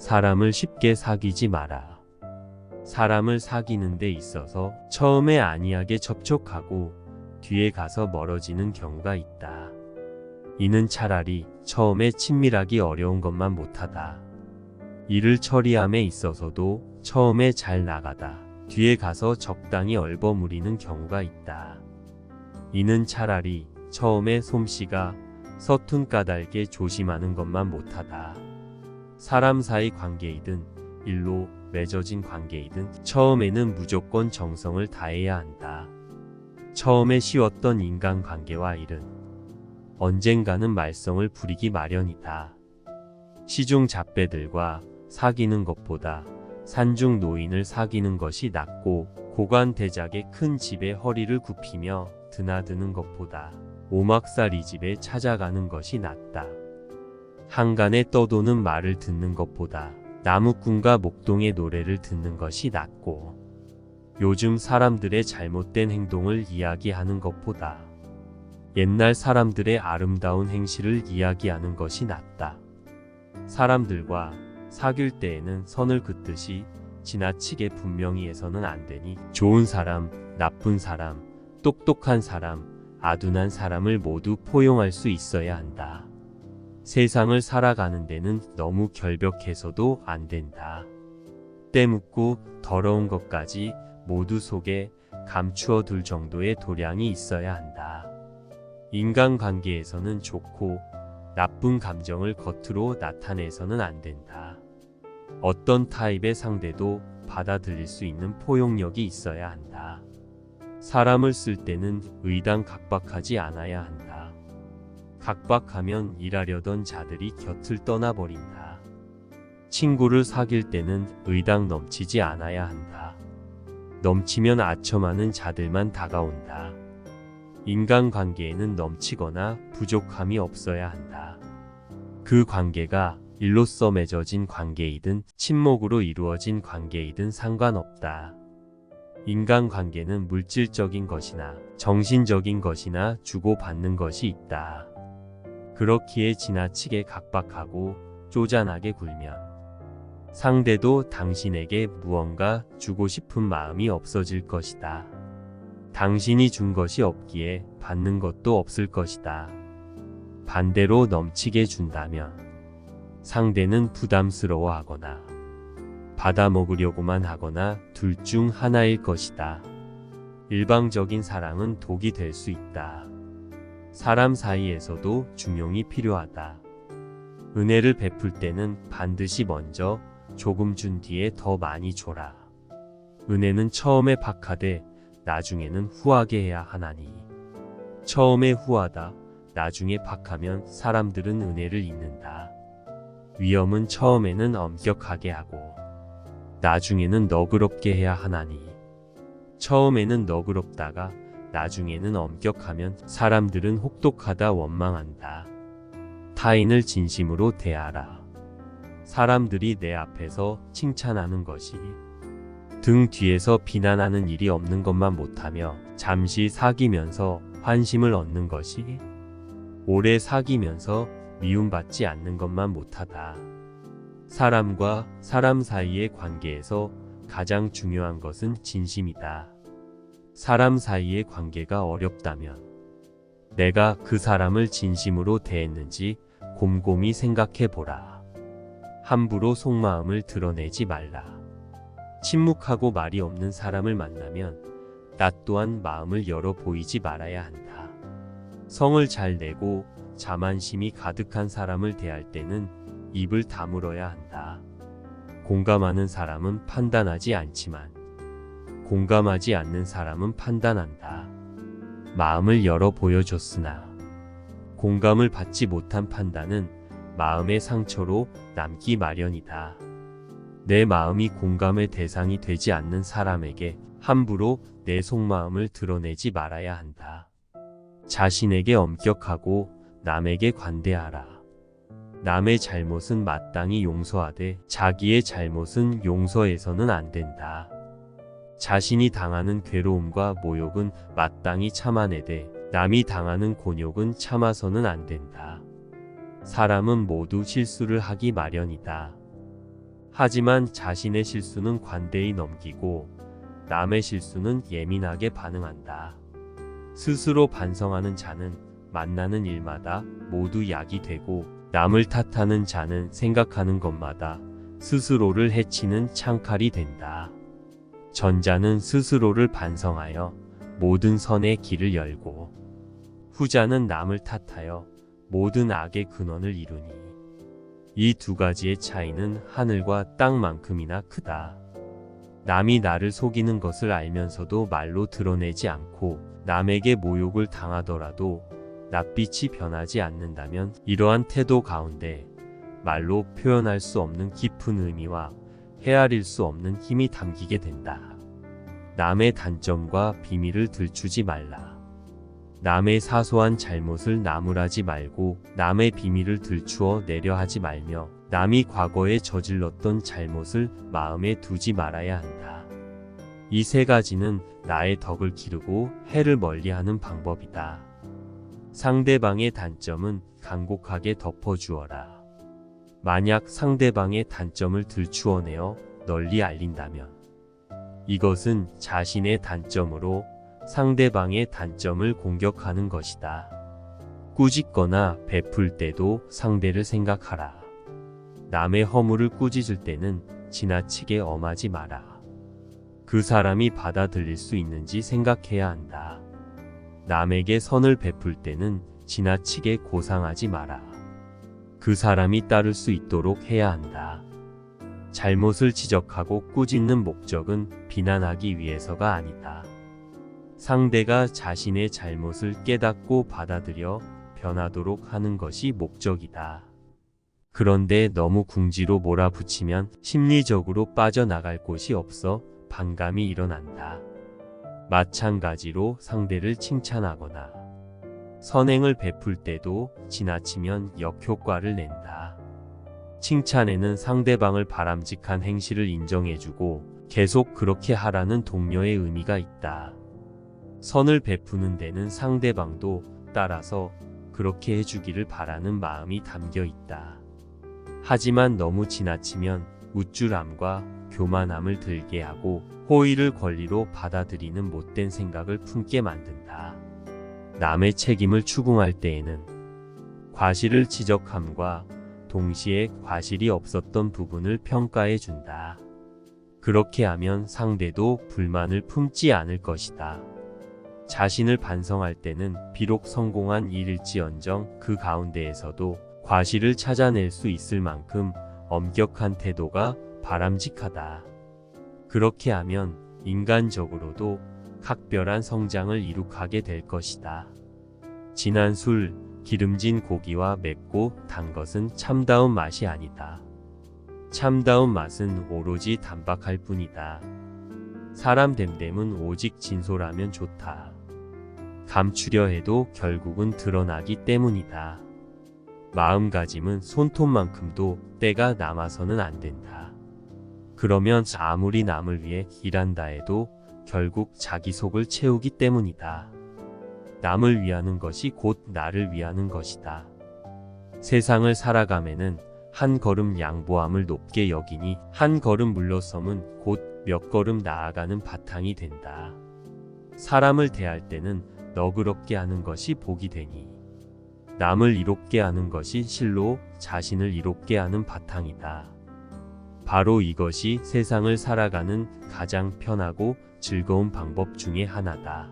사람을 쉽게 사귀지 마라. 사람을 사귀는 데 있어서 처음에 안이하게 접촉하고 뒤에 가서 멀어지는 경우가 있다. 이는 차라리 처음에 친밀하기 어려운 것만 못하다. 일을 처리함에 있어서도 처음에 잘 나가다 뒤에 가서 적당히 얼버무리는 경우가 있다. 이는 차라리 처음에 솜씨가 서툰 까닭에 조심하는 것만 못하다. 사람 사이 관계이든 일로 맺어진 관계이든 처음에는 무조건 정성을 다해야 한다. 처음에 쉬웠던 인간관계와 일은 언젠가는 말썽을 부리기 마련이다. 시중 잡배들과 사귀는 것보다 산중 노인을 사귀는 것이 낫고 고관대작의 큰 집에 허리를 굽히며 드나드는 것보다 오막살 이 집에 찾아가는 것이 낫다. 한간에 떠도는 말을 듣는 것보다 나무꾼과 목동의 노래를 듣는 것이 낫고 요즘 사람들의 잘못된 행동을 이야기하는 것보다 옛날 사람들의 아름다운 행실을 이야기하는 것이 낫다. 사람들과 사귈 때에는 선을 긋듯이 지나치게 분명히 해서는 안 되니 좋은 사람, 나쁜 사람, 똑똑한 사람, 아둔한 사람을 모두 포용할 수 있어야 한다. 세상을 살아가는 데는 너무 결벽해서도 안 된다. 때 묻고 더러운 것까지 모두 속에 감추어 둘 정도의 도량이 있어야 한다. 인간관계에서는 좋고 나쁜 감정을 겉으로 나타내서는 안 된다. 어떤 타입의 상대도 받아들일 수 있는 포용력이 있어야 한다. 사람을 쓸 때는 의당각박하지 않아야 한다. 각박하면 일하려던 자들이 곁을 떠나버린다. 친구를 사귈 때는 의당 넘치지 않아야 한다. 넘치면 아첨하는 자들만 다가온다. 인간관계에는 넘치거나 부족함이 없어야 한다. 그 관계가 일로써 맺어진 관계이든 친목으로 이루어진 관계이든 상관없다. 인간관계는 물질적인 것이나 정신적인 것이나 주고받는 것이 있다. 그렇기에 지나치게 각박하고 쪼잔하게 굴면 상대도 당신에게 무언가 주고 싶은 마음이 없어질 것이다. 당신이 준 것이 없기에 받는 것도 없을 것이다. 반대로 넘치게 준다면 상대는 부담스러워하거나 받아먹으려고만 하거나 둘 중 하나일 것이다. 일방적인 사랑은 독이 될 수 있다. 사람 사이에서도 중용이 필요하다. 은혜를 베풀 때는 반드시 먼저 조금 준 뒤에 더 많이 줘라. 은혜는 처음에 박하되 나중에는 후하게 해야 하나니 처음에 후하다 나중에 박하면 사람들은 은혜를 잊는다. 위엄은 처음에는 엄격하게 하고 나중에는 너그럽게 해야 하나니 처음에는 너그럽다가 나중에는 엄격하면 사람들은 혹독하다 원망한다. 타인을 진심으로 대하라. 사람들이 내 앞에서 칭찬하는 것이 등 뒤에서 비난하는 일이 없는 것만 못하며 잠시 사귀면서 환심을 얻는 것이 오래 사귀면서 미움받지 않는 것만 못하다. 사람과 사람 사이의 관계에서 가장 중요한 것은 진심이다. 사람 사이의 관계가 어렵다면 내가 그 사람을 진심으로 대했는지 곰곰이 생각해 보라. 함부로 속마음을 드러내지 말라. 침묵하고 말이 없는 사람을 만나면 나 또한 마음을 열어 보이지 말아야 한다. 성을 잘 내고 자만심이 가득한 사람을 대할 때는 입을 다물어야 한다. 공감하는 사람은 판단하지 않지만 공감하지 않는 사람은 판단한다. 마음을 열어 보여줬으나 공감을 받지 못한 판단은 마음의 상처로 남기 마련이다. 내 마음이 공감의 대상이 되지 않는 사람에게 함부로 내 속마음을 드러내지 말아야 한다. 자신에게 엄격하고 남에게 관대하라. 남의 잘못은 마땅히 용서하되 자기의 잘못은 용서해서는 안 된다. 자신이 당하는 괴로움과 모욕은 마땅히 참아내되 남이 당하는 곤욕은 참아서는 안 된다. 사람은 모두 실수를 하기 마련이다. 하지만 자신의 실수는 관대히 넘기고 남의 실수는 예민하게 반응한다. 스스로 반성하는 자는 만나는 일마다 모두 약이 되고 남을 탓하는 자는 생각하는 것마다 스스로를 해치는 창칼이 된다. 전자는 스스로를 반성하여 모든 선의 길을 열고 후자는 남을 탓하여 모든 악의 근원을 이루니 이 두 가지의 차이는 하늘과 땅만큼이나 크다. 남이 나를 속이는 것을 알면서도 말로 드러내지 않고 남에게 모욕을 당하더라도 낯빛이 변하지 않는다면 이러한 태도 가운데 말로 표현할 수 없는 깊은 의미와 헤아릴 수 없는 힘이 담기게 된다. 남의 단점과 비밀을 들추지 말라. 남의 사소한 잘못을 나무라지 말고 남의 비밀을 들추어 내려 하지 말며 남이 과거에 저질렀던 잘못을 마음에 두지 말아야 한다. 이 세 가지는 나의 덕을 기르고 해를 멀리하는 방법이다. 상대방의 단점은 간곡하게 덮어주어라. 만약 상대방의 단점을 들추어내어 널리 알린다면 이것은 자신의 단점으로 상대방의 단점을 공격하는 것이다. 꾸짖거나 베풀 때도 상대를 생각하라. 남의 허물을 꾸짖을 때는 지나치게 엄하지 마라. 그 사람이 받아들일 수 있는지 생각해야 한다. 남에게 선을 베풀 때는 지나치게 고상하지 마라. 그 사람이 따를 수 있도록 해야 한다. 잘못을 지적하고 꾸짖는 목적은 비난하기 위해서가 아니다. 상대가 자신의 잘못을 깨닫고 받아들여 변하도록 하는 것이 목적이다. 그런데 너무 궁지로 몰아붙이면 심리적으로 빠져나갈 곳이 없어 반감이 일어난다. 마찬가지로 상대를 칭찬하거나 선행을 베풀 때도 지나치면 역효과를 낸다. 칭찬에는 상대방을 바람직한 행실을 인정해주고 계속 그렇게 하라는 독려의 의미가 있다. 선을 베푸는 데는 상대방도 따라서 그렇게 해주기를 바라는 마음이 담겨 있다. 하지만 너무 지나치면 우쭐함과 교만함을 들게 하고 호의를 권리로 받아들이는 못된 생각을 품게 만든다. 남의 책임을 추궁할 때에는 과실을 지적함과 동시에 과실이 없었던 부분을 평가해 준다. 그렇게 하면 상대도 불만을 품지 않을 것이다. 자신을 반성할 때는 비록 성공한 일일지언정 그 가운데에서도 과실을 찾아낼 수 있을 만큼 엄격한 태도가 바람직하다. 그렇게 하면 인간적으로도 각별한 성장을 이룩하게 될 것이다. 진한 술, 기름진 고기와 맵고 단 것은 참다운 맛이 아니다. 참다운 맛은 오로지 단박할 뿐이다. 사람 됨됨은 오직 진솔하면 좋다. 감추려 해도 결국은 드러나기 때문이다. 마음가짐은 손톱만큼도 때가 남아서는 안 된다. 그러면 아무리 남을 위해 일한다 해도 결국 자기 속을 채우기 때문이다. 남을 위하는 것이 곧 나를 위하는 것이다. 세상을 살아감에는 한 걸음 양보함을 높게 여기니 한 걸음 물러섬은 곧 몇 걸음 나아가는 바탕이 된다. 사람을 대할 때는 너그럽게 하는 것이 복이 되니 남을 이롭게 하는 것이 실로 자신을 이롭게 하는 바탕이다. 바로 이것이 세상을 살아가는 가장 편하고 즐거운 방법 중에 하나다.